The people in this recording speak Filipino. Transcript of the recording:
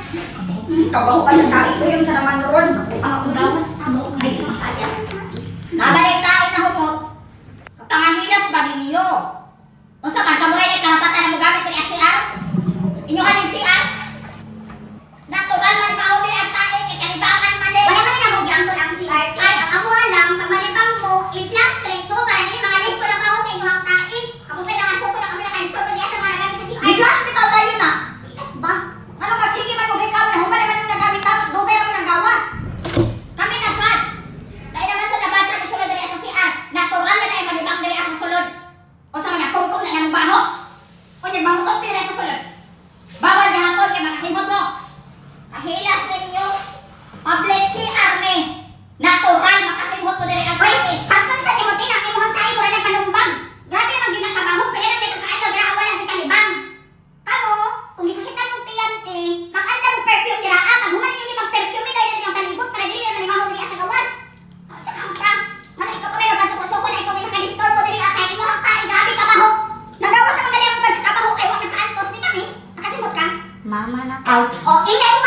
Kabaho ka sa tayo yung sa naman ron. Ang ako dawas, kabaho ka yung makaya. Nabalik tayo na humot. Pangahilas ba ninyo? Unsa man, kamuray na karapatan na mo gamit ng SCR? Inyo kaning CR? Natural man mahuli ang tayo, kay kalibangan man din. Wala man na mo giangkon ang CR. Ay, ang ako alam, pag malibang mo, i-flash straight so para hindi mga list ko lang ako sa inyong tae. Ako may mga suko na kami naka-install pa diya sa mga nagamit sa CR. I-flash bitaw tayo na. Yes ba? Ano ba, sige man mo reklamo na human naman yung nagamit dapat dugay naman ng gawas. Kami na sad. Dahil naman sa nabadya ni sulod dali sa CR, natural na dahil malibang dali sa sulod. O sa mga kungkong na namang baho. O yung mamutot pira sa sulod. Bawal gahapon kay mga simot mo. Kahilas ninyo, public CR ni. Natural makasimot mo dali ang Oy, tayo. sakton sa limutin ang imuhang tae mura na panumbang. Grabe naman din ang kabaho, kaya lang may kakaano, gira wala sa kalibang. Kamo, kung isakitan mong tiyante, mag-anda mong perfume gira pag human ninyo ni mag-perfume dahil na yung kalibot para dili na mahog niya sa gawas. Sa kampa, mga ikaw pa rin napasok-pasok na ikaw may nakadistore mo dili kay imuhang tae, grabe kabaho. Nagawas sa mga dali ang pagkabaho kay wala nakaantos ni kami. Nakasimot ka? Mama na O, ingay mo